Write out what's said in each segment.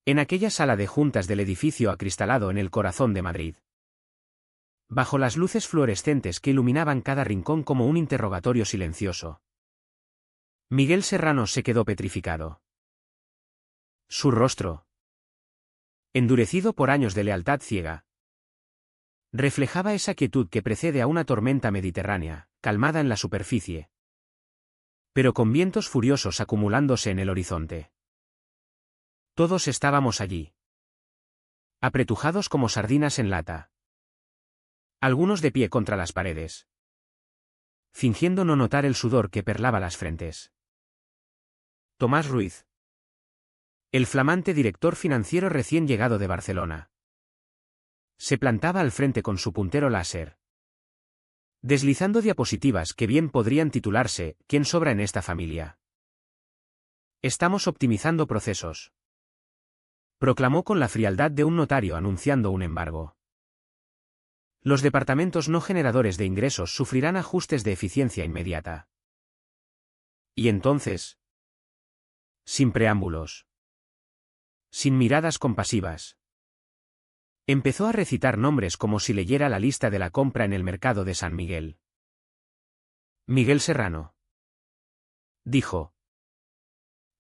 En aquella sala de juntas del edificio acristalado en el corazón de Madrid. Bajo las luces fluorescentes que iluminaban cada rincón como un interrogatorio silencioso. Miguel Serrano se quedó petrificado. Su rostro, endurecido por años de lealtad ciega, reflejaba esa quietud que precede a una tormenta mediterránea, calmada en la superficie, pero con vientos furiosos acumulándose en el horizonte. Todos estábamos allí, apretujados como sardinas en lata. Algunos de pie contra las paredes, fingiendo no notar el sudor que perlaba las frentes. Tomás Ruiz, el flamante director financiero recién llegado de Barcelona, se plantaba al frente con su puntero láser, deslizando diapositivas que bien podrían titularse ¿Quién sobra en esta familia? Estamos optimizando procesos, proclamó con la frialdad de un notario anunciando un embargo. Los departamentos no generadores de ingresos sufrirán ajustes de eficiencia inmediata. Y entonces, sin preámbulos, sin miradas compasivas, empezó a recitar nombres como si leyera la lista de la compra en el mercado de San Miguel. Miguel Serrano, dijo,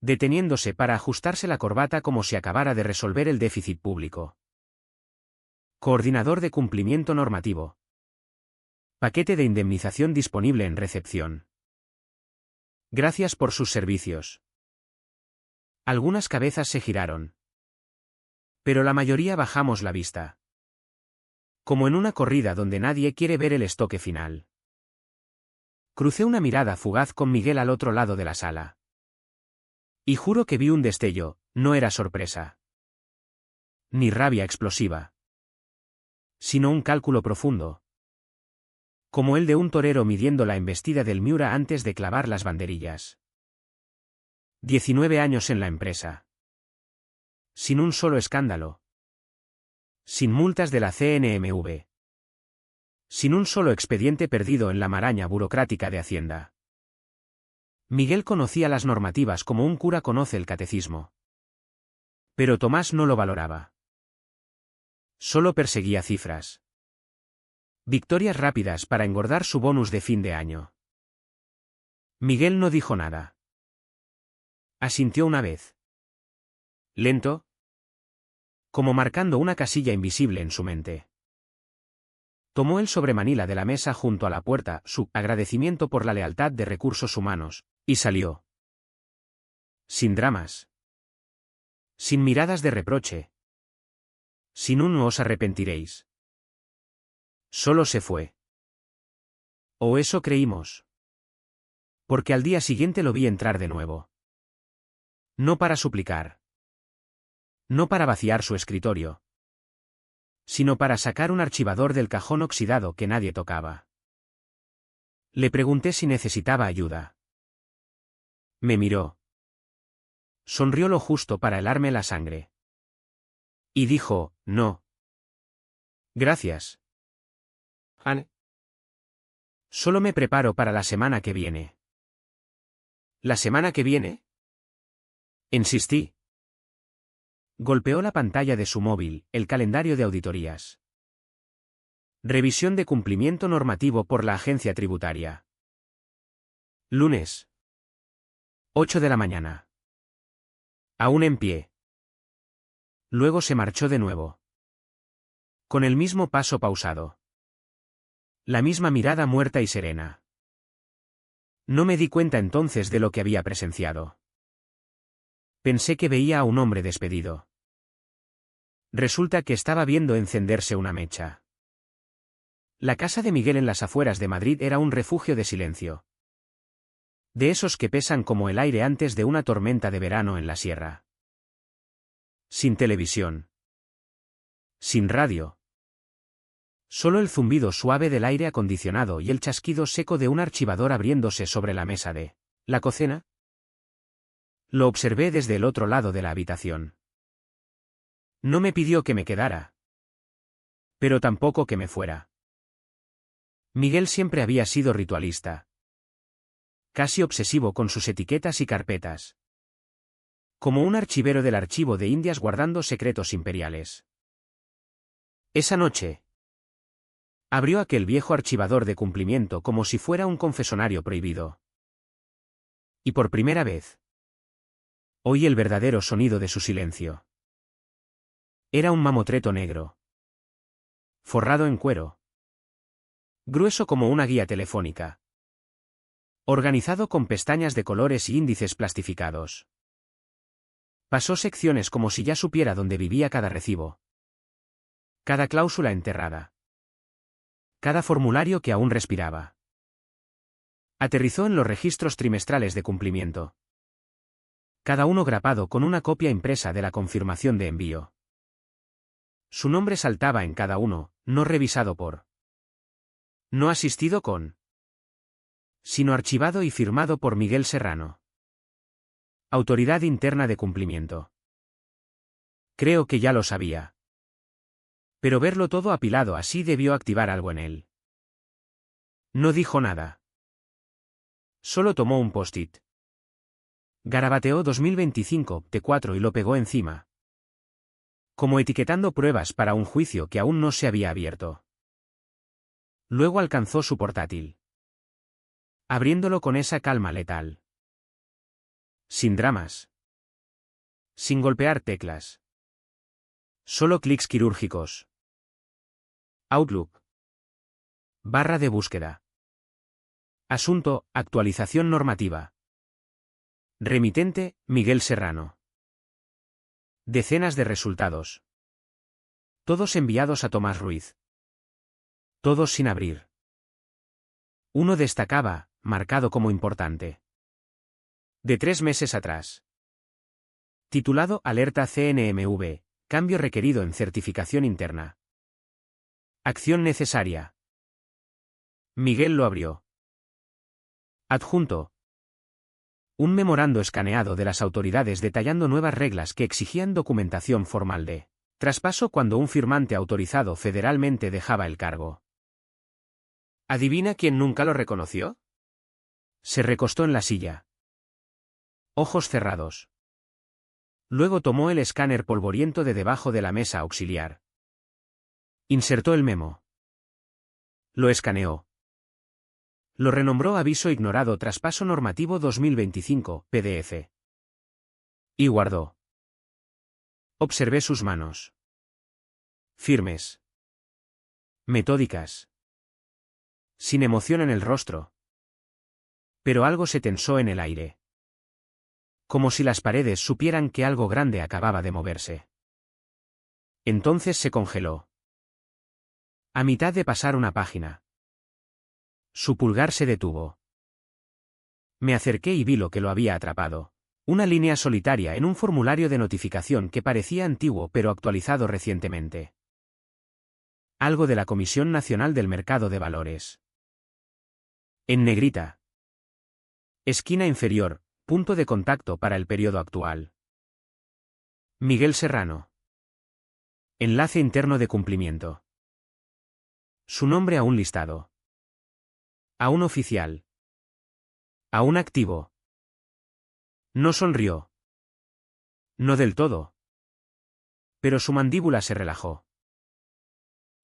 deteniéndose para ajustarse la corbata como si acabara de resolver el déficit público. Coordinador de cumplimiento normativo. Paquete de indemnización disponible en recepción. Gracias por sus servicios. Algunas cabezas se giraron, pero la mayoría bajamos la vista. Como en una corrida donde nadie quiere ver el estoque final. Crucé una mirada fugaz con Miguel al otro lado de la sala. Y juro que vi un destello, no era sorpresa. Ni rabia explosiva. Sino un cálculo profundo. Como el de un torero midiendo la embestida del Miura antes de clavar las banderillas. 19 años en la empresa. Sin un solo escándalo. Sin multas de la CNMV. Sin un solo expediente perdido en la maraña burocrática de Hacienda. Miguel conocía las normativas como un cura conoce el catecismo. Pero Tomás no lo valoraba. Solo perseguía cifras. Victorias rápidas para engordar su bonus de fin de año. Miguel no dijo nada. Asintió una vez. Lento, como marcando una casilla invisible en su mente. Tomó el sobremanila de la mesa junto a la puerta, su agradecimiento por la lealtad de recursos humanos, y salió. Sin dramas. Sin miradas de reproche. Sin un no os arrepentiréis. Solo se fue. O eso creímos. Porque al día siguiente lo vi entrar de nuevo. No para suplicar. No para vaciar su escritorio. Sino para sacar un archivador del cajón oxidado que nadie tocaba. Le pregunté si necesitaba ayuda. Me miró. Sonrió lo justo para helarme la sangre. Y dijo, no. Gracias. Anne. Solo me preparo para la semana que viene. ¿La semana que viene? Insistí. Golpeó la pantalla de su móvil, el calendario de auditorías. Revisión de cumplimiento normativo por la agencia tributaria. Lunes. 8 de la mañana. Aún en pie. Luego se marchó de nuevo. Con el mismo paso pausado. La misma mirada muerta y serena. No me di cuenta entonces de lo que había presenciado. Pensé que veía a un hombre despedido. Resulta que estaba viendo encenderse una mecha. La casa de Miguel en las afueras de Madrid era un refugio de silencio. De esos que pesan como el aire antes de una tormenta de verano en la sierra. Sin televisión. Sin radio. Solo el zumbido suave del aire acondicionado y el chasquido seco de un archivador abriéndose sobre la mesa de la cocina. Lo observé desde el otro lado de la habitación. No me pidió que me quedara. Pero tampoco que me fuera. Miguel siempre había sido ritualista. Casi obsesivo con sus etiquetas y carpetas. Como un archivero del archivo de Indias guardando secretos imperiales. Esa noche, abrió aquel viejo archivador de cumplimiento como si fuera un confesonario prohibido. Y por primera vez, oí el verdadero sonido de su silencio. Era un mamotreto negro, forrado en cuero, grueso como una guía telefónica, organizado con pestañas de colores y índices plastificados. Pasó secciones como si ya supiera dónde vivía cada recibo, cada cláusula enterrada, cada formulario que aún respiraba. Aterrizó en los registros trimestrales de cumplimiento, cada uno grapado con una copia impresa de la confirmación de envío. Su nombre saltaba en cada uno, no revisado por, no asistido con, sino archivado y firmado por Miguel Serrano. Autoridad Interna de Cumplimiento. Creo que ya lo sabía. Pero verlo todo apilado así debió activar algo en él. No dijo nada. Solo tomó un post-it. Garabateó 2025 T4 y lo pegó encima, como etiquetando pruebas para un juicio que aún no se había abierto. Luego alcanzó su portátil, abriéndolo con esa calma letal. Sin dramas. Sin golpear teclas. Solo clics quirúrgicos. Outlook. Barra de búsqueda. Asunto, actualización normativa. Remitente, Miguel Serrano. Decenas de resultados. Todos enviados a Tomás Ruiz. Todos sin abrir. Uno destacaba, marcado como importante. De 3 meses atrás. Titulado Alerta CNMV, cambio requerido en certificación interna. Acción necesaria. Miguel lo abrió. Adjunto. Un memorando escaneado de las autoridades detallando nuevas reglas que exigían documentación formal de traspaso cuando un firmante autorizado federalmente dejaba el cargo. ¿Adivina quién nunca lo reconoció? Se recostó en la silla. Ojos cerrados. Luego tomó el escáner polvoriento de debajo de la mesa auxiliar. Insertó el memo. Lo escaneó. Lo renombró Aviso ignorado Traspaso normativo 2025, PDF. Y guardó. Observé sus manos. Firmes. Metódicas. Sin emoción en el rostro. Pero algo se tensó en el aire. Como si las paredes supieran que algo grande acababa de moverse. Entonces se congeló. A mitad de pasar una página. Su pulgar se detuvo. Me acerqué y vi lo que lo había atrapado. Una línea solitaria en un formulario de notificación que parecía antiguo pero actualizado recientemente. Algo de la Comisión Nacional del Mercado de Valores. En negrita. Esquina inferior, punto de contacto para el periodo actual. Miguel Serrano. Enlace interno de cumplimiento. Su nombre aún listado. Aún oficial. Aún activo. No sonrió. No del todo. Pero su mandíbula se relajó.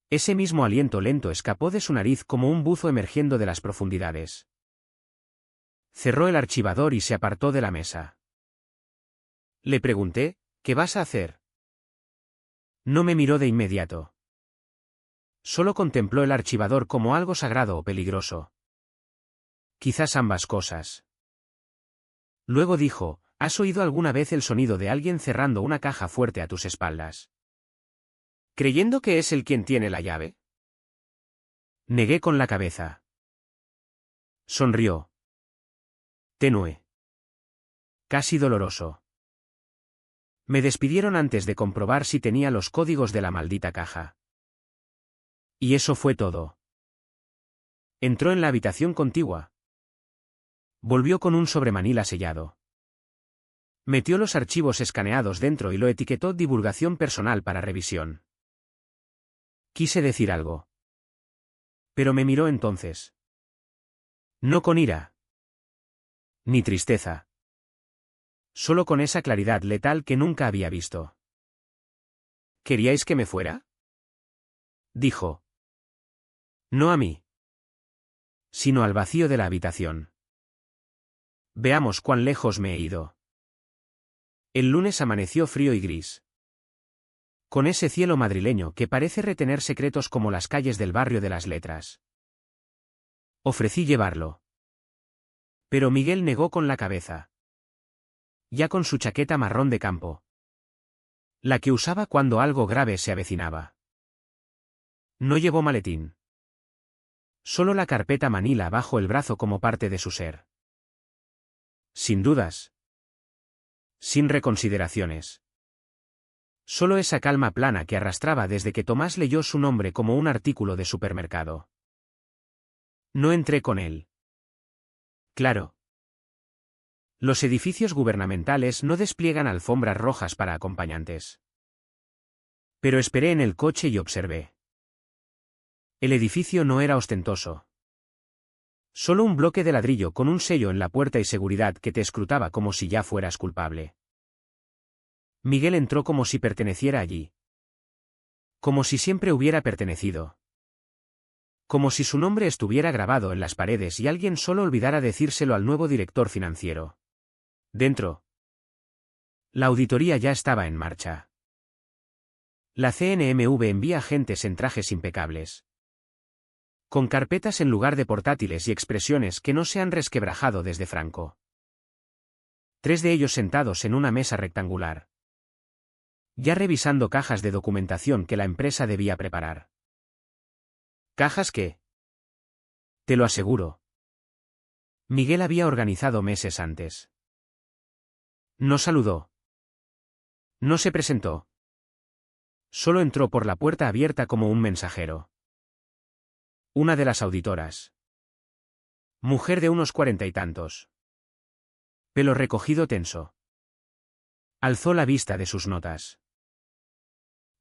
Ese mismo aliento lento escapó de su nariz como un buzo emergiendo de las profundidades. Cerró el archivador y se apartó de la mesa. Le pregunté, ¿qué vas a hacer? No me miró de inmediato. Solo contempló el archivador como algo sagrado o peligroso. Quizás ambas cosas. Luego dijo, ¿has oído alguna vez el sonido de alguien cerrando una caja fuerte a tus espaldas? ¿Creyendo que es él quien tiene la llave? Negué con la cabeza. Sonrió. Tenue. Casi doloroso. Me despidieron antes de comprobar si tenía los códigos de la maldita caja. Y eso fue todo. Entró en la habitación contigua. Volvió con un sobremanila sellado. Metió los archivos escaneados dentro y lo etiquetó divulgación personal para revisión. Quise decir algo. Pero me miró entonces. No con ira. Ni tristeza. Solo con esa claridad letal que nunca había visto. ¿Queríais que me fuera? Dijo. No a mí, sino al vacío de la habitación. Veamos cuán lejos me he ido. El lunes amaneció frío y gris. Con ese cielo madrileño que parece retener secretos como las calles del barrio de las Letras. Ofrecí llevarlo. Pero Miguel negó con la cabeza. Ya con su chaqueta marrón de campo. La que usaba cuando algo grave se avecinaba. No llevó maletín. Solo la carpeta manila bajo el brazo como parte de su ser. Sin dudas. Sin reconsideraciones. Solo esa calma plana que arrastraba desde que Tomás leyó su nombre como un artículo de supermercado. No entré con él. Claro. Los edificios gubernamentales no despliegan alfombras rojas para acompañantes. Pero esperé en el coche y observé. El edificio no era ostentoso. Solo un bloque de ladrillo con un sello en la puerta y seguridad que te escrutaba como si ya fueras culpable. Miguel entró como si perteneciera allí. Como si siempre hubiera pertenecido. Como si su nombre estuviera grabado en las paredes y alguien solo olvidara decírselo al nuevo director financiero. Dentro. La auditoría ya estaba en marcha. La CNMV envía agentes en trajes impecables. Con carpetas en lugar de portátiles y expresiones que no se han resquebrajado desde Franco. 3 de ellos sentados en una mesa rectangular. Ya revisando cajas de documentación que la empresa debía preparar. ¿Cajas qué? Te lo aseguro. Miguel había organizado meses antes. No saludó. No se presentó. Solo entró por la puerta abierta como un mensajero. Una de las auditoras. Mujer de unos 40 y tantos. Pelo recogido tenso. Alzó la vista de sus notas.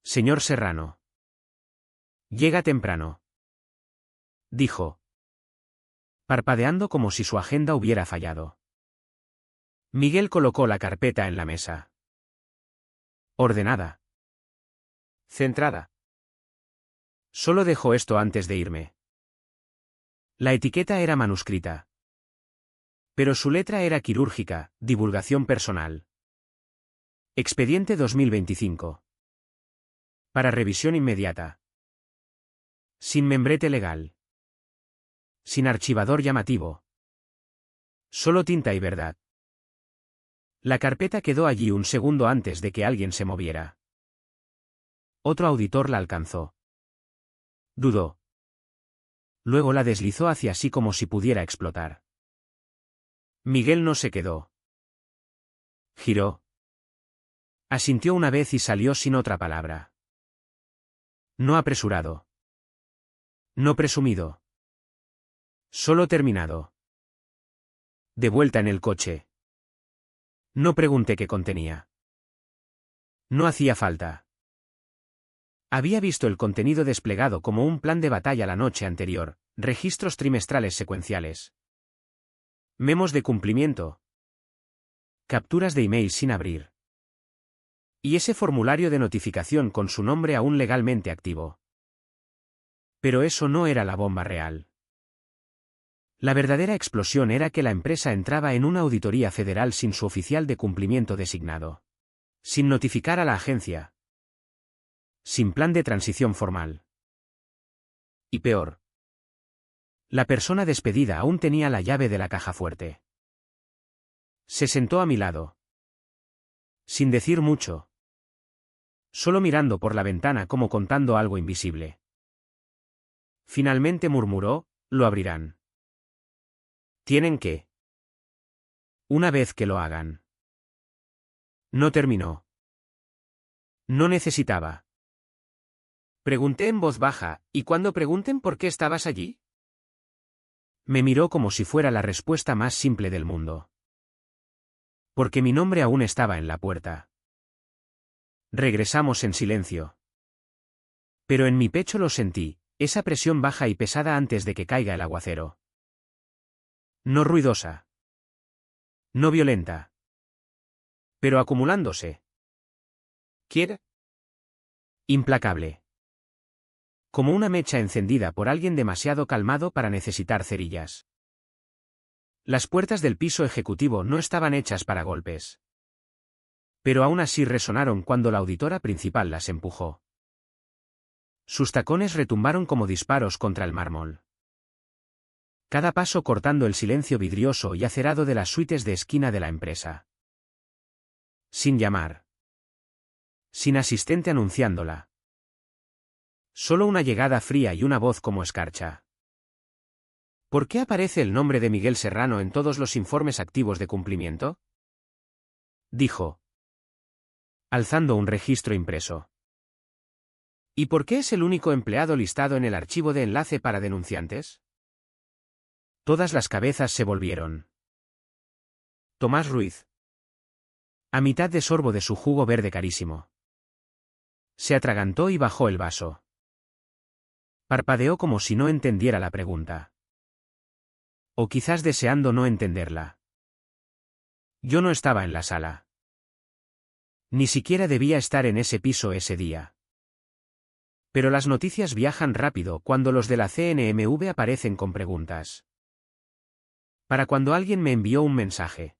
Señor Serrano. Llega temprano. Dijo. Parpadeando como si su agenda hubiera fallado. Miguel colocó la carpeta en la mesa. Ordenada. Centrada. Solo dejo esto antes de irme. La etiqueta era manuscrita. Pero su letra era quirúrgica, divulgación personal. Expediente 2025. Para revisión inmediata. Sin membrete legal. Sin archivador llamativo. Solo tinta y verdad. La carpeta quedó allí un segundo antes de que alguien se moviera. Otro auditor la alcanzó. Dudó. Luego la deslizó hacia sí como si pudiera explotar. Miguel no se quedó. Giró. Asintió una vez y salió sin otra palabra. No apresurado. No presumido. Solo terminado. De vuelta en el coche. No pregunté qué contenía. No hacía falta. Había visto el contenido desplegado como un plan de batalla la noche anterior, registros trimestrales secuenciales. Memos de cumplimiento. Capturas de email sin abrir. Y ese formulario de notificación con su nombre aún legalmente activo. Pero eso no era la bomba real. La verdadera explosión era que la empresa entraba en una auditoría federal sin su oficial de cumplimiento designado. Sin notificar a la agencia. Sin plan de transición formal. Y peor. La persona despedida aún tenía la llave de la caja fuerte. Se sentó a mi lado. Sin decir mucho. Solo mirando por la ventana como contando algo invisible. Finalmente murmuró, lo abrirán. Tienen que. Una vez que lo hagan. No terminó. No necesitaba. Pregunté en voz baja, ¿y cuando pregunten por qué estabas allí? Me miró como si fuera la respuesta más simple del mundo. Porque mi nombre aún estaba en la puerta. Regresamos en silencio. Pero en mi pecho lo sentí, esa presión baja y pesada antes de que caiga el aguacero. No ruidosa. No violenta. Pero acumulándose. ¿Quiere? Implacable. Como una mecha encendida por alguien demasiado calmado para necesitar cerillas. Las puertas del piso ejecutivo no estaban hechas para golpes. Pero aún así resonaron cuando la auditora principal las empujó. Sus tacones retumbaron como disparos contra el mármol. Cada paso cortando el silencio vidrioso y acerado de las suites de esquina de la empresa. Sin llamar. Sin asistente anunciándola. Solo una llegada fría y una voz como escarcha. ¿Por qué aparece el nombre de Miguel Serrano en todos los informes activos de cumplimiento? Dijo, alzando un registro impreso. ¿Y por qué es el único empleado listado en el archivo de enlace para denunciantes? Todas las cabezas se volvieron. Tomás Ruiz. A mitad de sorbo de su jugo verde carísimo. Se atragantó y bajó el vaso. Parpadeó como si no entendiera la pregunta. O quizás deseando no entenderla. Yo no estaba en la sala. Ni siquiera debía estar en ese piso ese día. Pero las noticias viajan rápido cuando los de la CNMV aparecen con preguntas. Para cuando alguien me envió un mensaje.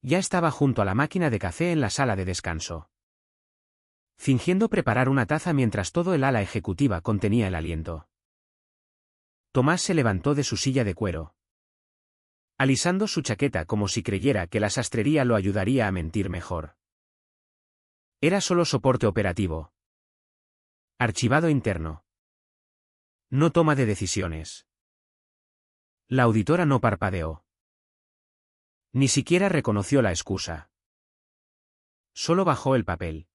Ya estaba junto a la máquina de café en la sala de descanso. Fingiendo preparar una taza mientras todo el ala ejecutiva contenía el aliento. Tomás se levantó de su silla de cuero. Alisando su chaqueta como si creyera que la sastrería lo ayudaría a mentir mejor. Era solo soporte operativo. Archivado interno. No toma de decisiones. La auditora no parpadeó. Ni siquiera reconoció la excusa. Solo bajó el papel.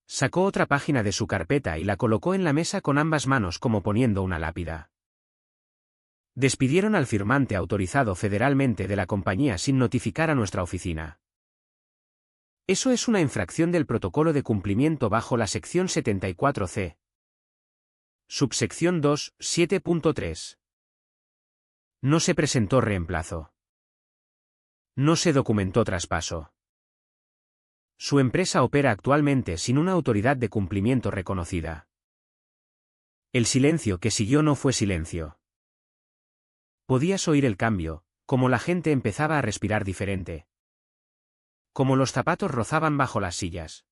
Sacó otra página de su carpeta y la colocó en la mesa con ambas manos como poniendo una lápida. Despidieron al firmante autorizado federalmente de la compañía sin notificar a nuestra oficina. Eso es una infracción del protocolo de cumplimiento bajo la sección 74C. Subsección 2, 7.3. No se presentó reemplazo. No se documentó traspaso. Su empresa opera actualmente sin una autoridad de cumplimiento reconocida. El silencio que siguió no fue silencio. Podías oír el cambio, como la gente empezaba a respirar diferente. Como los zapatos rozaban bajo las sillas.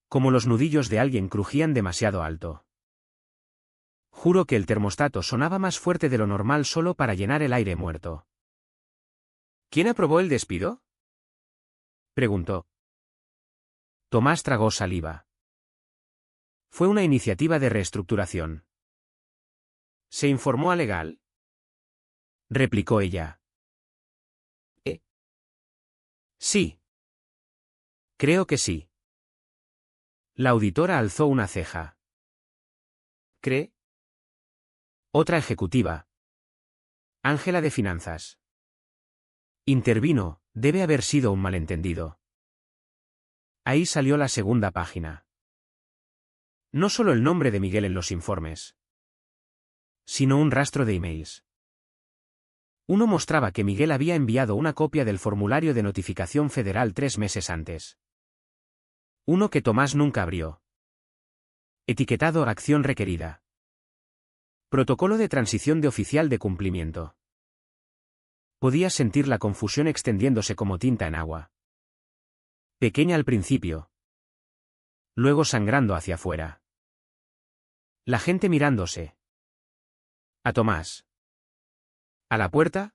Como los nudillos de alguien crujían demasiado alto. Juro que el termostato sonaba más fuerte de lo normal solo para llenar el aire muerto. ¿Quién aprobó el despido? Preguntó. Tomás tragó saliva. Fue una iniciativa de reestructuración. ¿Se informó a legal? Replicó ella. Sí. Creo que sí. La auditora alzó una ceja. ¿Cree? Otra ejecutiva. Ángela de Finanzas. Intervino, debe haber sido un malentendido. Ahí salió la segunda página. No solo el nombre de Miguel en los informes, sino un rastro de emails. Uno mostraba que Miguel había enviado una copia del formulario de notificación federal 3 meses antes. Uno que Tomás nunca abrió. Etiquetado Acción requerida. Protocolo de transición de oficial de cumplimiento. Podía sentir la confusión extendiéndose como tinta en agua. Pequeña al principio. Luego sangrando hacia afuera. La gente mirándose. A Tomás. ¿A la puerta?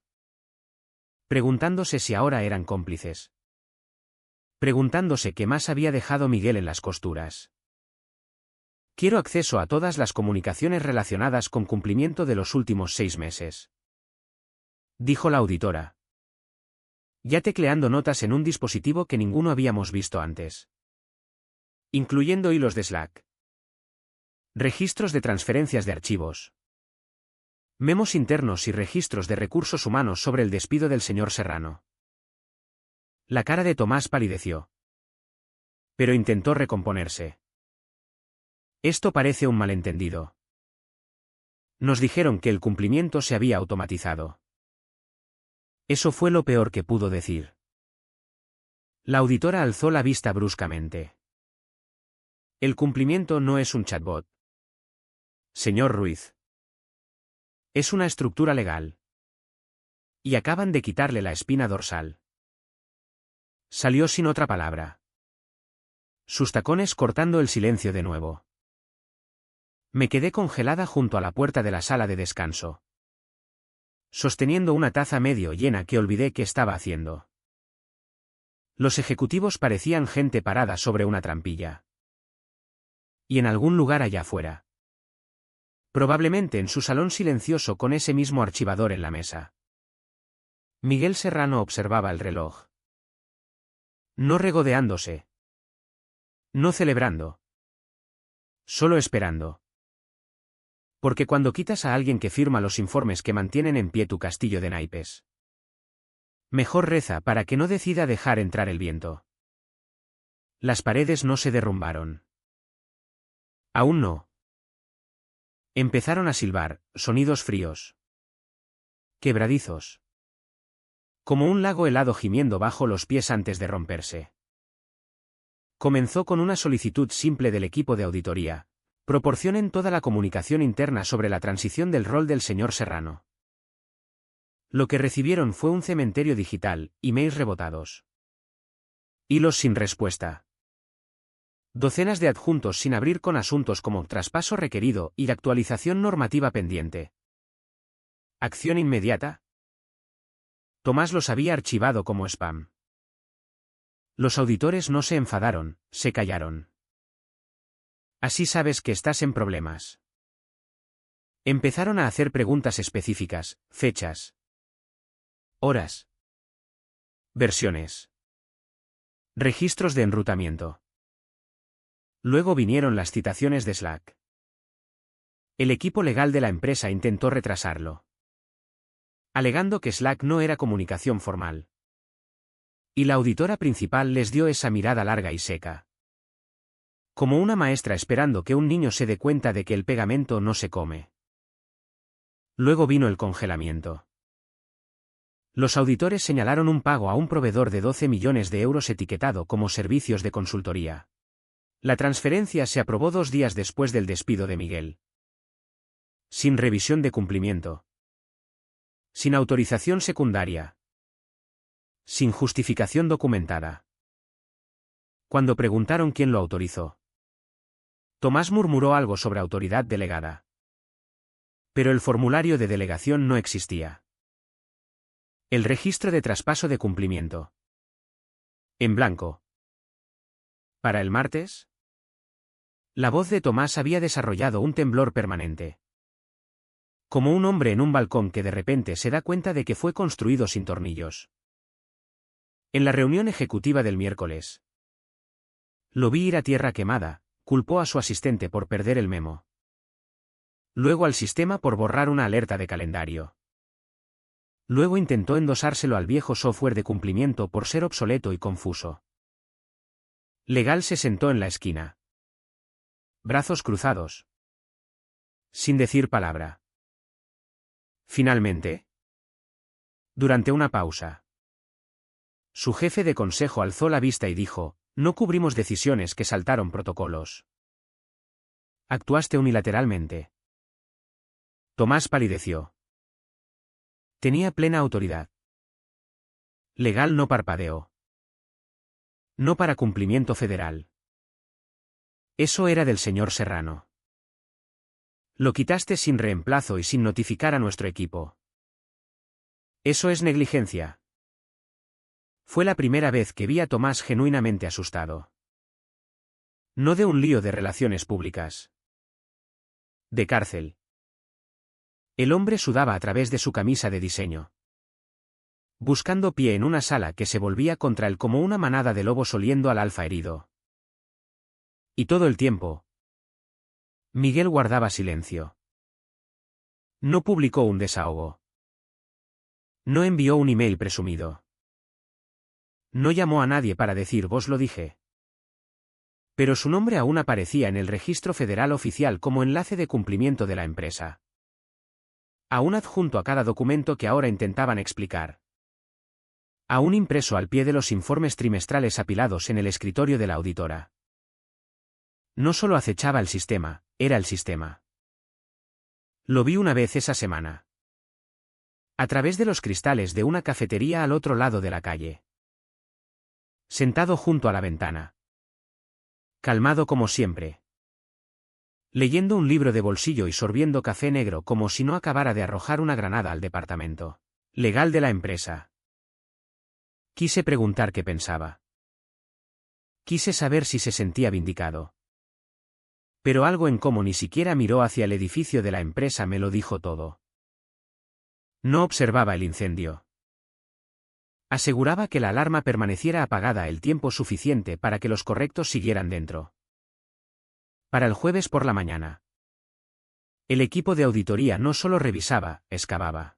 Preguntándose si ahora eran cómplices. Preguntándose qué más había dejado Miguel en las costuras. Quiero acceso a todas las comunicaciones relacionadas con cumplimiento de los últimos 6 meses. Dijo la auditora. Ya tecleando notas en un dispositivo que ninguno habíamos visto antes. Incluyendo hilos de Slack. Registros de transferencias de archivos. Memos internos y registros de recursos humanos sobre el despido del señor Serrano. La cara de Tomás palideció. Pero intentó recomponerse. Esto parece un malentendido. Nos dijeron que el cumplimiento se había automatizado. Eso fue lo peor que pudo decir. La auditora alzó la vista bruscamente. El cumplimiento no es un chatbot. Señor Ruiz. Es una estructura legal. Y acaban de quitarle la espina dorsal. Salió sin otra palabra. Sus tacones cortando el silencio de nuevo. Me quedé congelada junto a la puerta de la sala de descanso, sosteniendo una taza medio llena que olvidé que estaba haciendo. Los ejecutivos parecían gente parada sobre una trampilla. Y en algún lugar allá afuera. Probablemente en su salón silencioso con ese mismo archivador en la mesa. Miguel Serrano observaba el reloj. No regodeándose. No celebrando. Solo esperando. Porque cuando quitas a alguien que firma los informes que mantienen en pie tu castillo de naipes, mejor reza para que no decida dejar entrar el viento. Las paredes no se derrumbaron. Aún no. Empezaron a silbar, sonidos fríos. Quebradizos. Como un lago helado gimiendo bajo los pies antes de romperse. Comenzó con una solicitud simple del equipo de auditoría. Proporcionen toda la comunicación interna sobre la transición del rol del señor Serrano. Lo que recibieron fue un cementerio digital, emails rebotados. Hilos sin respuesta. Docenas de adjuntos sin abrir con asuntos como traspaso requerido y actualización normativa pendiente. ¿Acción inmediata? Tomás los había archivado como spam. Los auditores no se enfadaron, se callaron. Así sabes que estás en problemas. Empezaron a hacer preguntas específicas, fechas, horas, versiones, registros de enrutamiento. Luego vinieron las citaciones de Slack. El equipo legal de la empresa intentó retrasarlo, alegando que Slack no era comunicación formal. Y la auditora principal les dio esa mirada larga y seca. Como una maestra esperando que un niño se dé cuenta de que el pegamento no se come. Luego vino el congelamiento. Los auditores señalaron un pago a un proveedor de 12 millones de euros etiquetado como servicios de consultoría. La transferencia se aprobó 2 días después del despido de Miguel. Sin revisión de cumplimiento. Sin autorización secundaria. Sin justificación documentada. Cuando preguntaron quién lo autorizó, Tomás murmuró algo sobre autoridad delegada. Pero el formulario de delegación no existía. El registro de traspaso de cumplimiento. En blanco. ¿Para el martes? La voz de Tomás había desarrollado un temblor permanente. Como un hombre en un balcón que de repente se da cuenta de que fue construido sin tornillos. En la reunión ejecutiva del miércoles. Lo vi ir a tierra quemada, culpó a su asistente por perder el memo. Luego al sistema por borrar una alerta de calendario. Luego intentó endosárselo al viejo software de cumplimiento por ser obsoleto y confuso. Legal se sentó en la esquina. Brazos cruzados. Sin decir palabra. Finalmente. Durante una pausa. Su jefe de consejo alzó la vista y dijo, no cubrimos decisiones que saltaron protocolos. Actuaste unilateralmente. Tomás palideció. Tenía plena autoridad. Legal no parpadeó. No para cumplimiento federal. Eso era del señor Serrano. Lo quitaste sin reemplazo y sin notificar a nuestro equipo. Eso es negligencia. Fue la primera vez que vi a Tomás genuinamente asustado. No de un lío de relaciones públicas. De cárcel. El hombre sudaba a través de su camisa de diseño. Buscando pie en una sala que se volvía contra él como una manada de lobos oliendo al alfa herido. Y todo el tiempo. Miguel guardaba silencio. No publicó un desahogo. No envió un email presumido. No llamó a nadie para decir vos lo dije. Pero su nombre aún aparecía en el registro federal oficial como enlace de cumplimiento de la empresa. Aún adjunto a cada documento que ahora intentaban explicar. aún impreso al pie de los informes trimestrales apilados en el escritorio de la auditora. No solo acechaba el sistema, era el sistema. Lo vi una vez esa semana. A través de los cristales de una cafetería al otro lado de la calle. Sentado junto a la ventana. Calmado como siempre. Leyendo un libro de bolsillo y sorbiendo café negro como si no acabara de arrojar una granada al departamento legal de la empresa. Quise preguntar qué pensaba. Quise saber si se sentía vindicado. Pero algo en cómo ni siquiera miró hacia el edificio de la empresa me lo dijo todo. No observaba el incendio. Aseguraba que la alarma permaneciera apagada el tiempo suficiente para que los correctos siguieran dentro. Para el jueves por la mañana. El equipo de auditoría no solo revisaba, excavaba.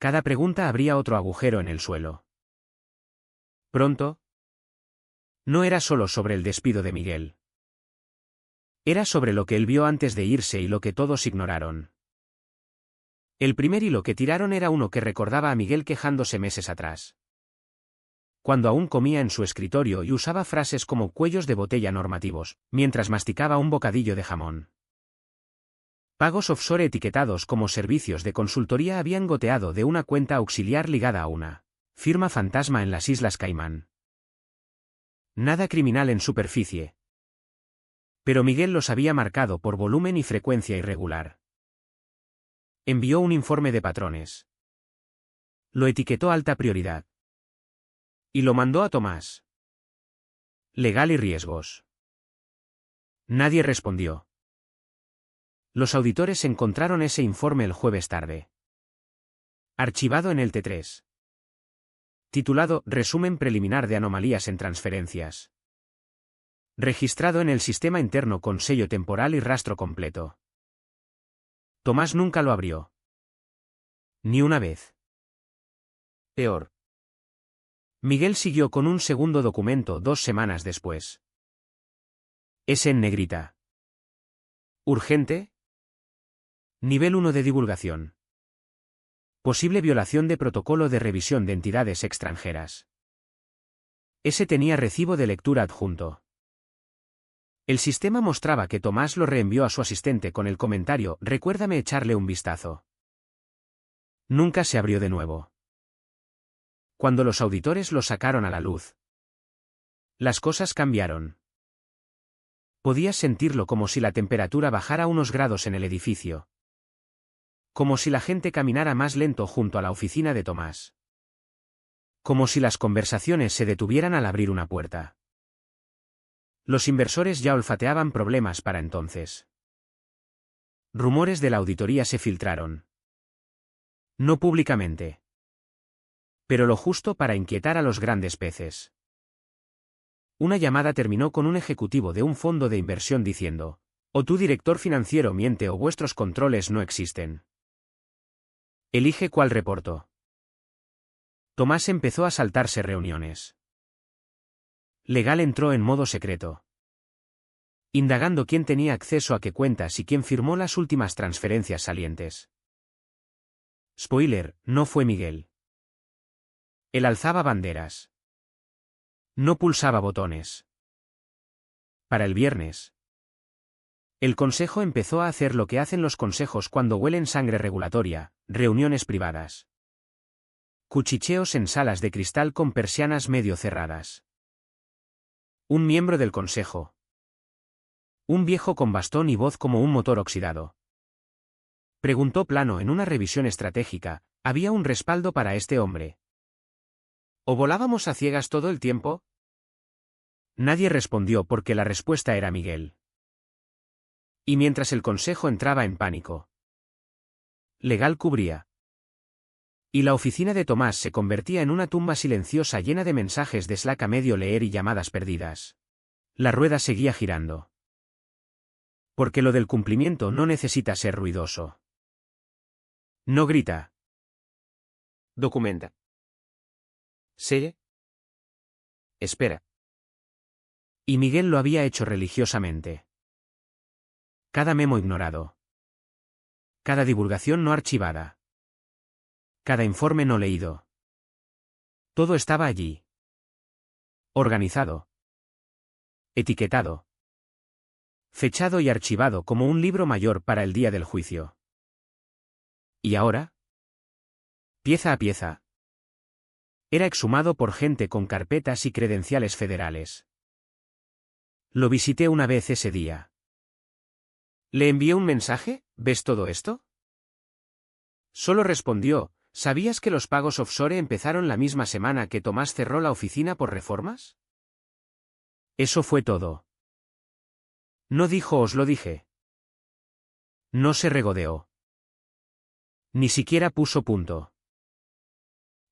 Cada pregunta abría otro agujero en el suelo. Pronto. No era solo sobre el despido de Miguel. Era sobre lo que él vio antes de irse y lo que todos ignoraron. El primer hilo que tiraron era uno que recordaba a Miguel quejándose meses atrás. Cuando aún comía en su escritorio y usaba frases como cuellos de botella normativos, mientras masticaba un bocadillo de jamón. Pagos offshore etiquetados como servicios de consultoría habían goteado de una cuenta auxiliar ligada a una firma fantasma en las Islas Caimán. Nada criminal en superficie. Pero Miguel los había marcado por volumen y frecuencia irregular. Envió un informe de patrones. Lo etiquetó alta prioridad. Y lo mandó a Tomás. Legal y riesgos. Nadie respondió. Los auditores encontraron ese informe el jueves tarde. Archivado en el T3. Titulado Resumen preliminar de anomalías en transferencias. Registrado en el sistema interno con sello temporal y rastro completo. Tomás nunca lo abrió. Ni una vez. Peor. Miguel siguió con un segundo documento 2 semanas después. Ese en negrita. ¿Urgente? Nivel 1 de divulgación. Posible violación de protocolo de revisión de entidades extranjeras. Ese tenía recibo de lectura adjunto. El sistema mostraba que Tomás lo reenvió a su asistente con el comentario: recuérdame echarle un vistazo. Nunca se abrió de nuevo. Cuando los auditores lo sacaron a la luz, las cosas cambiaron. Podías sentirlo como si la temperatura bajara unos grados en el edificio. Como si la gente caminara más lento junto a la oficina de Tomás. Como si las conversaciones se detuvieran al abrir una puerta. Los inversores ya olfateaban problemas para entonces. Rumores de la auditoría se filtraron. No públicamente. Pero lo justo para inquietar a los grandes peces. Una llamada terminó con un ejecutivo de un fondo de inversión diciendo: o tu director financiero miente o vuestros controles no existen. Elige cuál reporto. Tomás empezó a saltarse reuniones. Legal entró en modo secreto. Indagando quién tenía acceso a qué cuentas y quién firmó las últimas transferencias salientes. Spoiler, no fue Miguel. Él alzaba banderas. No pulsaba botones. Para el viernes. El consejo empezó a hacer lo que hacen los consejos cuando huelen sangre regulatoria: reuniones privadas. Cuchicheos en salas de cristal con persianas medio cerradas. Un miembro del consejo. Un viejo con bastón y voz como un motor oxidado. Preguntó plano en una revisión estratégica: ¿había un respaldo para este hombre? ¿O volábamos a ciegas todo el tiempo? Nadie respondió porque la respuesta era Miguel. Y mientras el consejo entraba en pánico, Legal cubría. Y la oficina de Tomás se convertía en una tumba silenciosa llena de mensajes de Slack a medio leer y llamadas perdidas. La rueda seguía girando. Porque lo del cumplimiento no necesita ser ruidoso. No grita. Documenta. Selle. Espera. Y Miguel lo había hecho religiosamente. Cada memo ignorado. Cada divulgación no archivada. Cada informe no leído. Todo estaba allí. Organizado. Etiquetado. Fechado y archivado como un libro mayor para el día del juicio. ¿Y ahora? Pieza a pieza. Era exhumado por gente con carpetas y credenciales federales. Lo visité una vez ese día. Le envié un mensaje: ¿ves todo esto? Solo respondió: ¿sabías que los pagos offshore empezaron la misma semana que Tomás cerró la oficina por reformas? Eso fue todo. No dijo os lo dije. No se regodeó. Ni siquiera puso punto.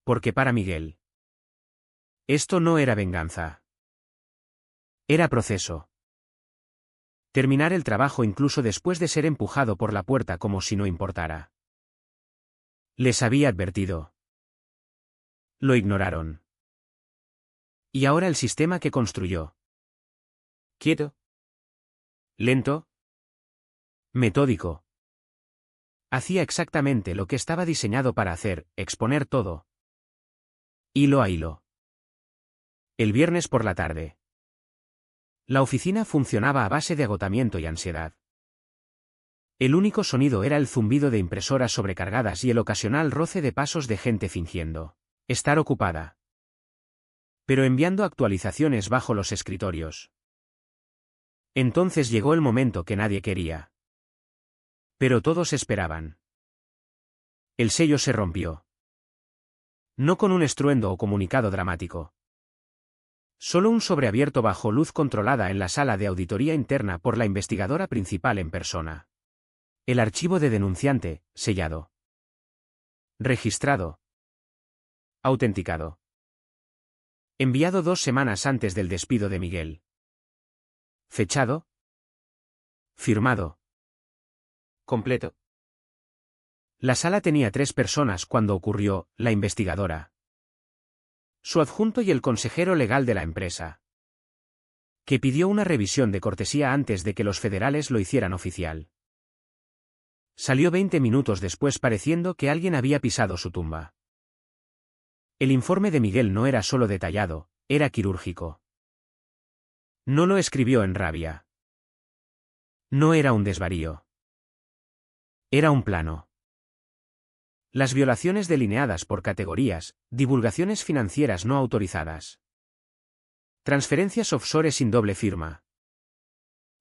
Porque para Miguel, esto no era venganza. Era proceso. Terminar el trabajo incluso después de ser empujado por la puerta como si no importara. Les había advertido. Lo ignoraron. Y ahora el sistema que construyó. Quieto. Lento. Metódico. Hacía exactamente lo que estaba diseñado para hacer: exponer todo. Hilo a hilo. El viernes por la tarde. La oficina funcionaba a base de agotamiento y ansiedad. El único sonido era el zumbido de impresoras sobrecargadas y el ocasional roce de pasos de gente fingiendo estar ocupada, pero enviando actualizaciones bajo los escritorios. Entonces llegó el momento que nadie quería. Pero todos esperaban. El sello se rompió. No con un estruendo o comunicado dramático. Solo un sobreabierto bajo luz controlada en la sala de auditoría interna por la investigadora principal en persona. El archivo de denunciante, sellado. Registrado. Autenticado. Enviado 2 semanas antes del despido de Miguel. Fechado. Firmado. Completo. La sala tenía 3 personas cuando ocurrió: la investigadora, su adjunto y el consejero legal de la empresa, que pidió una revisión de cortesía antes de que los federales lo hicieran oficial. Salió 20 minutos después pareciendo que alguien había pisado su tumba. El informe de Miguel no era solo detallado, era quirúrgico. No lo escribió en rabia. No era un desvarío. Era un plano. Las violaciones delineadas por categorías: divulgaciones financieras no autorizadas, transferencias offshore sin doble firma,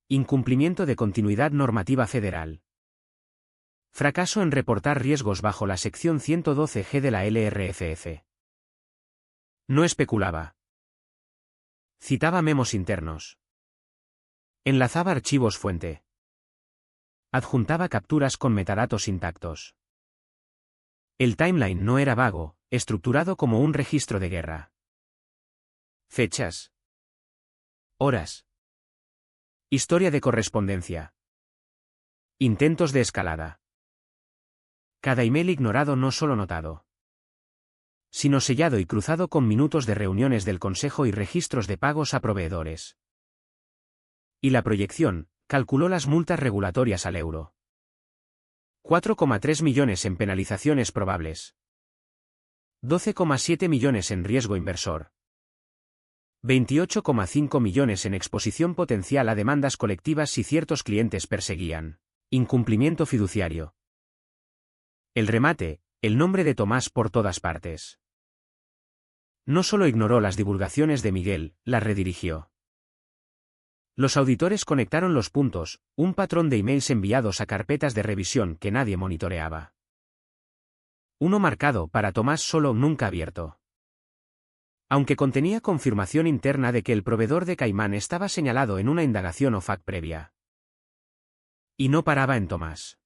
incumplimiento de continuidad normativa federal, fracaso en reportar riesgos bajo la sección 112G de la LRFF. No especulaba. Citaba memos internos. Enlazaba archivos fuente. Adjuntaba capturas con metadatos intactos. El timeline no era vago, estructurado como un registro de guerra. Fechas. Horas. Historia de correspondencia. Intentos de escalada. Cada email ignorado, no solo notado, sino sellado y cruzado con minutos de reuniones del consejo y registros de pagos a proveedores. Y la proyección: calculó las multas regulatorias al euro. 4,3 millones en penalizaciones probables. 12,7 millones en riesgo inversor. 28,5 millones en exposición potencial a demandas colectivas si ciertos clientes perseguían incumplimiento fiduciario. El remate: el nombre de Tomás por todas partes. No solo ignoró las divulgaciones de Miguel, las redirigió. Los auditores conectaron los puntos: un patrón de emails enviados a carpetas de revisión que nadie monitoreaba. Uno marcado para Tomás solo, nunca abierto. Aunque contenía confirmación interna de que el proveedor de Caimán estaba señalado en una indagación OFAC previa. Y no paraba en Tomás.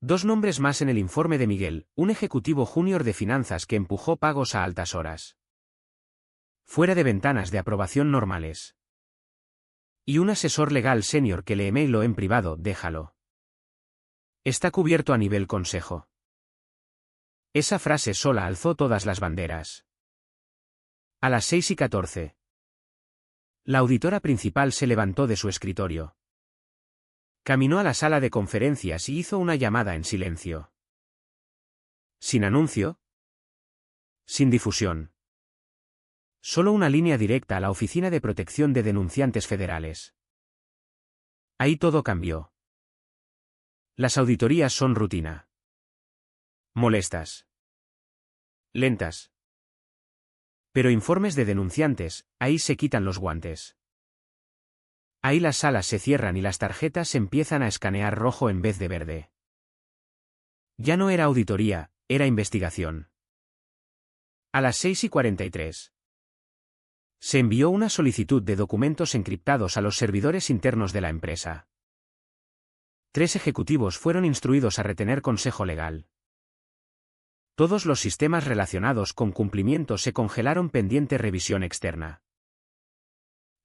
2 nombres más en el informe de Miguel: un ejecutivo junior de finanzas que empujó pagos a altas horas, fuera de ventanas de aprobación normales. Y un asesor legal senior que le emailó en privado: déjalo. Está cubierto a nivel consejo. Esa frase sola alzó todas las banderas. A las 6:14. La auditora principal se levantó de su escritorio. Caminó a la sala de conferencias y hizo una llamada en silencio. Sin anuncio. Sin difusión. Solo una línea directa a la Oficina de Protección de Denunciantes Federales. Ahí todo cambió. Las auditorías son rutina. Molestas. Lentas. Pero informes de denunciantes, ahí se quitan los guantes. Ahí las salas se cierran y las tarjetas empiezan a escanear rojo en vez de verde. Ya no era auditoría, era investigación. A las 6:43. Se envió una solicitud de documentos encriptados a los servidores internos de la empresa. 3 ejecutivos fueron instruidos a retener consejo legal. Todos los sistemas relacionados con cumplimiento se congelaron pendiente revisión externa.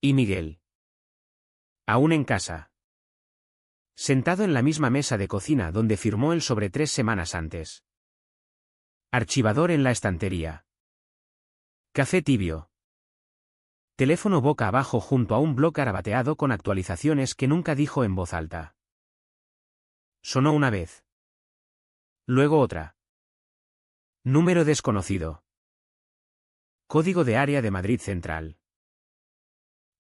¿Y Miguel? Aún en casa. Sentado en la misma mesa de cocina donde firmó el sobre 3 semanas antes. Archivador en la estantería. Café tibio. Teléfono boca abajo junto a un bloc garabateado con actualizaciones que nunca dijo en voz alta. Sonó una vez. Luego otra. Número desconocido. Código de área de Madrid Central.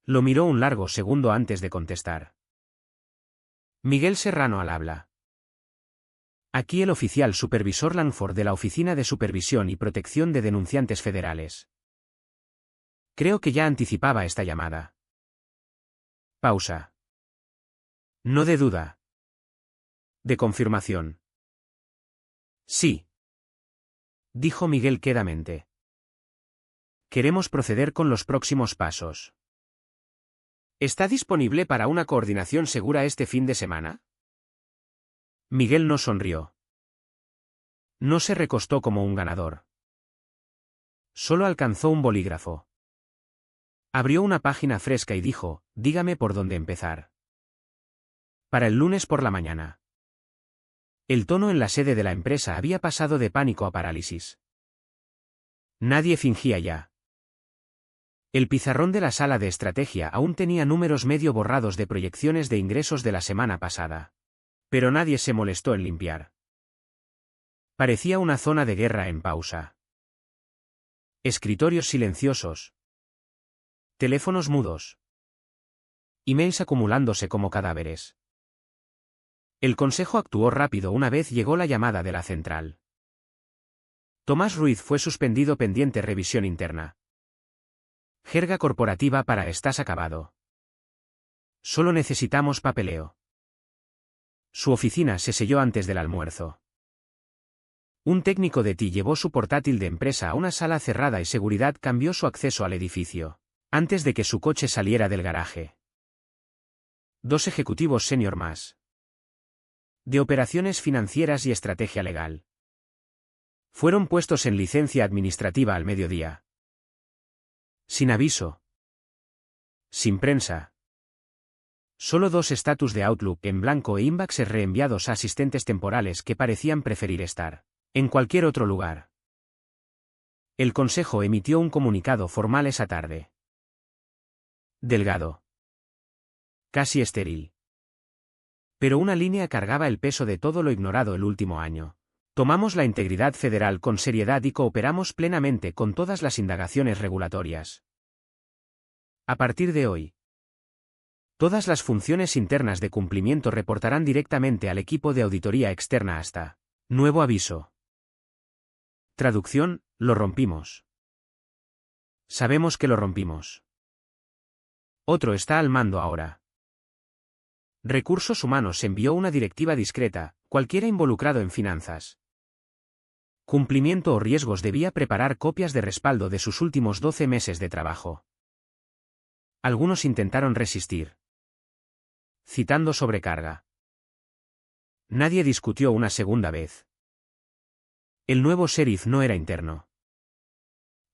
Lo miró un largo segundo antes de contestar. Miguel Serrano al habla. Aquí el oficial supervisor Langford de la Oficina de Supervisión y Protección de Denunciantes Federales. Creo que ya anticipaba esta llamada. Pausa. No de duda. De confirmación. Sí. Dijo Miguel quedamente. Queremos proceder con los próximos pasos. ¿Está disponible para una coordinación segura este fin de semana? Miguel no sonrió. No se recostó como un ganador. Solo alcanzó un bolígrafo. Abrió una página fresca y dijo, dígame por dónde empezar. Para el lunes por la mañana. El tono en la sede de la empresa había pasado de pánico a parálisis. Nadie fingía ya. El pizarrón de la sala de estrategia aún tenía números medio borrados de proyecciones de ingresos de la semana pasada. Pero nadie se molestó en limpiar. Parecía una zona de guerra en pausa. Escritorios silenciosos. Teléfonos mudos. Emails acumulándose como cadáveres. El consejo actuó rápido una vez llegó la llamada de la central. Tomás Ruiz fue suspendido pendiente revisión interna. Jerga corporativa para estás acabado. Solo necesitamos papeleo. Su oficina se selló antes del almuerzo. Un técnico de TI llevó su portátil de empresa a una sala cerrada y seguridad cambió su acceso al edificio, antes de que su coche saliera del garaje. 2 ejecutivos senior más. De operaciones financieras y estrategia legal. Fueron puestos en licencia administrativa al mediodía. Sin aviso. Sin prensa. Solo 2 estatus de Outlook en blanco e inboxes reenviados a asistentes temporales que parecían preferir estar en cualquier otro lugar. El consejo emitió un comunicado formal esa tarde. Delgado. Casi estéril. Pero una línea cargaba el peso de todo lo ignorado el último año. Tomamos la integridad federal con seriedad y cooperamos plenamente con todas las indagaciones regulatorias. A partir de hoy, todas las funciones internas de cumplimiento reportarán directamente al equipo de auditoría externa hasta nuevo aviso. Traducción, lo rompimos. Sabemos que lo rompimos. Otro está al mando ahora. Recursos Humanos envió una directiva discreta, cualquiera involucrado en finanzas. Cumplimiento o riesgos debía preparar copias de respaldo de sus últimos 12 meses de trabajo. Algunos intentaron resistir. Citando sobrecarga. Nadie discutió una segunda vez. El nuevo sheriff no era interno.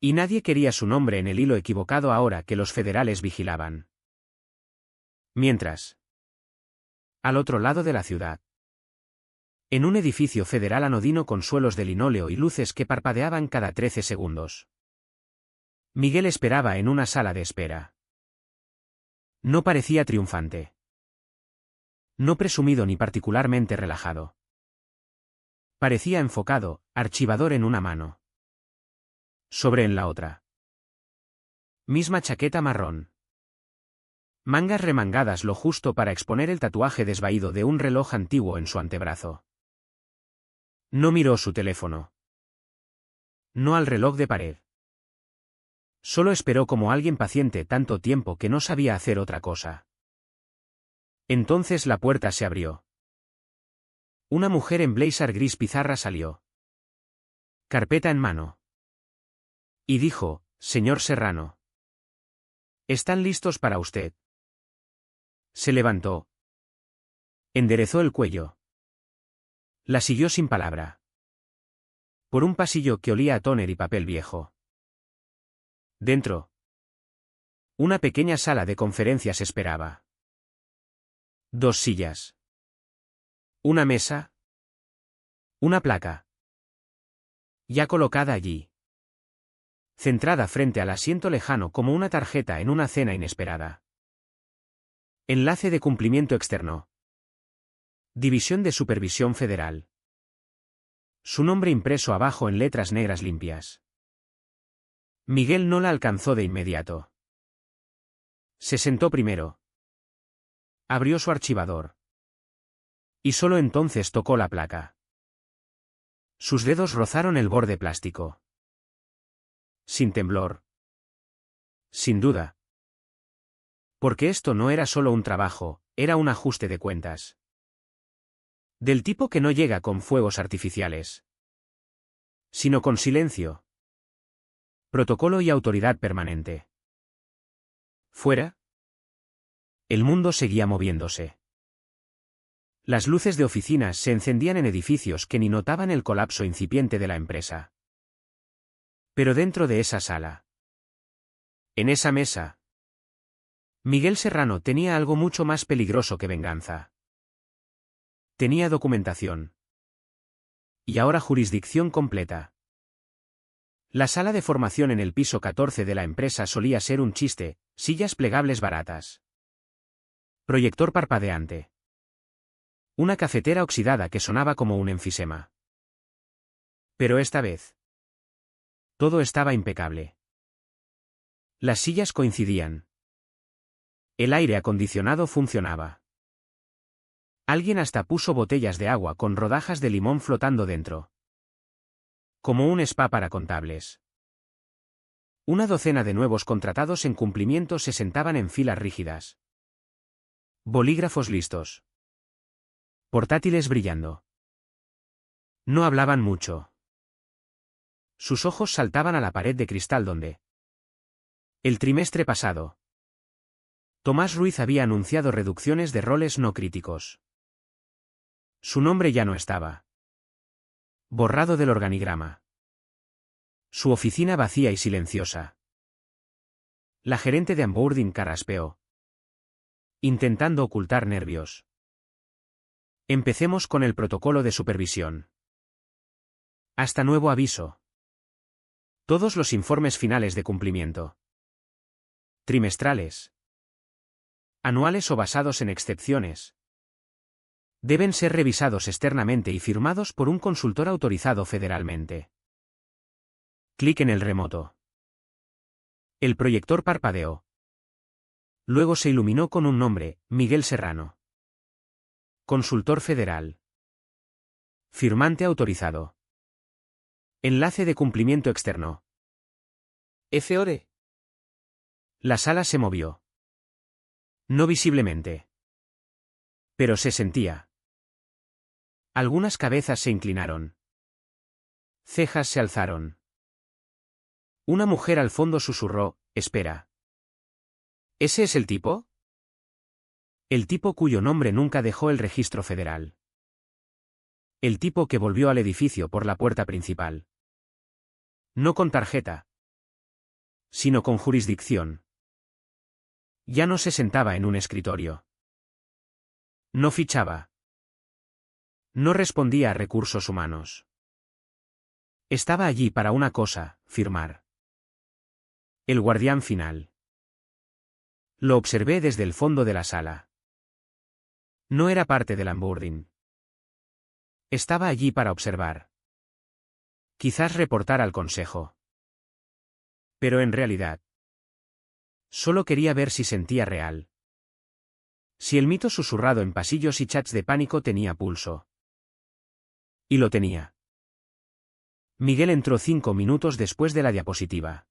Y nadie quería su nombre en el hilo equivocado ahora que los federales vigilaban. Mientras. Al otro lado de la ciudad. En un edificio federal anodino con suelos de linóleo y luces que parpadeaban cada 13 segundos. Miguel esperaba en una sala de espera. No parecía triunfante. No presumido ni particularmente relajado. Parecía enfocado, archivador en una mano. Sobre en la otra. Misma chaqueta marrón. Mangas remangadas lo justo para exponer el tatuaje desvaído de un reloj antiguo en su antebrazo. No miró su teléfono. No al reloj de pared. Solo esperó como alguien paciente tanto tiempo que no sabía hacer otra cosa. Entonces la puerta se abrió. Una mujer en blazer gris pizarra salió. Carpeta en mano. Y dijo, «Señor Serrano. Están listos para usted». Se levantó. Enderezó el cuello. La siguió sin palabra. Por un pasillo que olía a tóner y papel viejo. Dentro. Una pequeña sala de conferencias esperaba. 2 sillas. Una mesa. Una placa. Ya colocada allí. Centrada frente al asiento lejano como una tarjeta en una cena inesperada. Enlace de cumplimiento externo. División de Supervisión Federal. Su nombre impreso abajo en letras negras limpias. Miguel no la alcanzó de inmediato. Se sentó primero. Abrió su archivador. Y solo entonces tocó la placa. Sus dedos rozaron el borde plástico. Sin temblor. Sin duda. Porque esto no era solo un trabajo, era un ajuste de cuentas. Del tipo que no llega con fuegos artificiales. Sino con silencio. Protocolo y autoridad permanente. Fuera. El mundo seguía moviéndose. Las luces de oficinas se encendían en edificios que ni notaban el colapso incipiente de la empresa. Pero dentro de esa sala. En esa mesa. Miguel Serrano tenía algo mucho más peligroso que venganza. Tenía documentación. Y ahora jurisdicción completa. La sala de formación en el piso 14 de la empresa solía ser un chiste, sillas plegables baratas. Proyector parpadeante. Una cafetera oxidada que sonaba como un enfisema. Pero esta vez. Todo estaba impecable. Las sillas coincidían. El aire acondicionado funcionaba. Alguien hasta puso botellas de agua con rodajas de limón flotando dentro. Como un spa para contables. Una docena de nuevos contratados en cumplimiento se sentaban en filas rígidas. Bolígrafos listos. Portátiles brillando. No hablaban mucho. Sus ojos saltaban a la pared de cristal donde. El trimestre pasado. Tomás Ruiz había anunciado reducciones de roles no críticos. Su nombre ya no estaba. Borrado del organigrama. Su oficina vacía y silenciosa. La gerente de onboarding carraspeó. Intentando ocultar nervios. Empecemos con el protocolo de supervisión. Hasta nuevo aviso. Todos los informes finales de cumplimiento. Trimestrales. Anuales o basados en excepciones. Deben ser revisados externamente y firmados por un consultor autorizado federalmente. Clic en el remoto. El proyector parpadeó. Luego se iluminó con un nombre, Miguel Serrano. Consultor federal. Firmante autorizado. Enlace de cumplimiento externo. FORE. La sala se movió. No visiblemente. Pero se sentía. Algunas cabezas se inclinaron. Cejas se alzaron. Una mujer al fondo susurró, «Espera. ¿Ese es el tipo?» El tipo cuyo nombre nunca dejó el registro federal. El tipo que volvió al edificio por la puerta principal. No con tarjeta. Sino con jurisdicción. Ya no se sentaba en un escritorio. No fichaba. No respondía a recursos humanos. Estaba allí para una cosa, firmar. El guardián final. Lo observé desde el fondo de la sala. No era parte del onboarding. Estaba allí para observar. Quizás reportar al consejo. Pero en realidad, solo quería ver si sentía real. Si el mito susurrado en pasillos y chats de pánico tenía pulso. Y lo tenía. Miguel entró 5 minutos después de la diapositiva.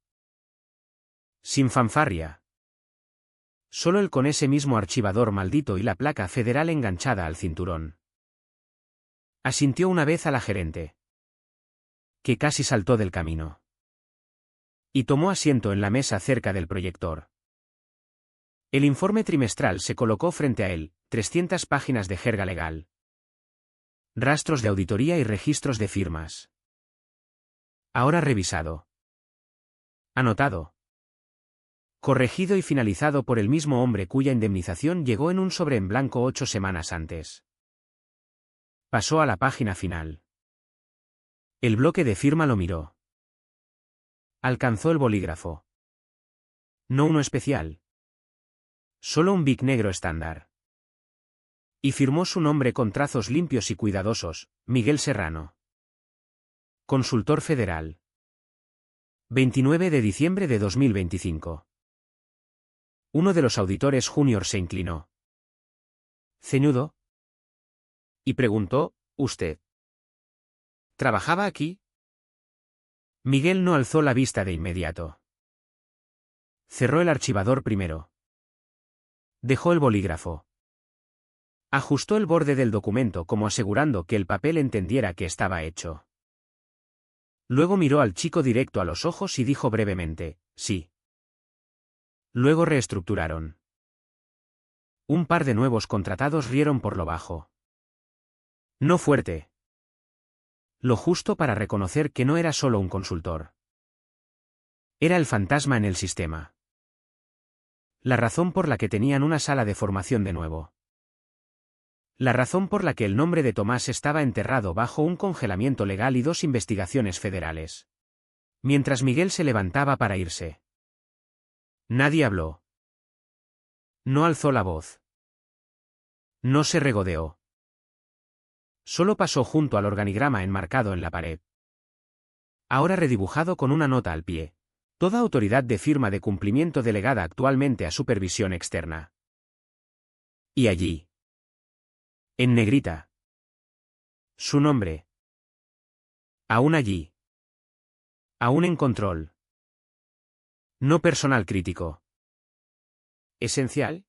Sin fanfarria. Solo él con ese mismo archivador maldito y la placa federal enganchada al cinturón. Asintió una vez a la gerente, que casi saltó del camino. Y tomó asiento en la mesa cerca del proyector. El informe trimestral se colocó frente a él, 300 páginas de jerga legal. Rastros de auditoría y registros de firmas. Ahora revisado. Anotado. Corregido y finalizado por el mismo hombre cuya indemnización llegó en un sobre en blanco 8 semanas antes. Pasó a la página final. El bloque de firma lo miró. Alcanzó el bolígrafo. No uno especial. Solo un Bic negro estándar. Y firmó su nombre con trazos limpios y cuidadosos, Miguel Serrano. Consultor federal. 29 de diciembre de 2025. Uno de los auditores junior se inclinó. Ceñudo. Y preguntó, ¿usted trabajaba aquí? Miguel no alzó la vista de inmediato. Cerró el archivador primero. Dejó el bolígrafo. Ajustó el borde del documento como asegurando que el papel entendiera que estaba hecho. Luego miró al chico directo a los ojos y dijo brevemente, sí. Luego reestructuraron. Un par de nuevos contratados rieron por lo bajo. No fuerte. Lo justo para reconocer que no era solo un consultor. Era el fantasma en el sistema. La razón por la que tenían una sala de formación de nuevo. La razón por la que el nombre de Tomás estaba enterrado bajo un congelamiento legal y 2 investigaciones federales. Mientras Miguel se levantaba para irse. Nadie habló. No alzó la voz. No se regodeó. Solo pasó junto al organigrama enmarcado en la pared. Ahora redibujado con una nota al pie. Toda autoridad de firma de cumplimiento delegada actualmente a supervisión externa. Y allí. En negrita. Su nombre. Aún allí. Aún en control. No personal crítico. Esencial.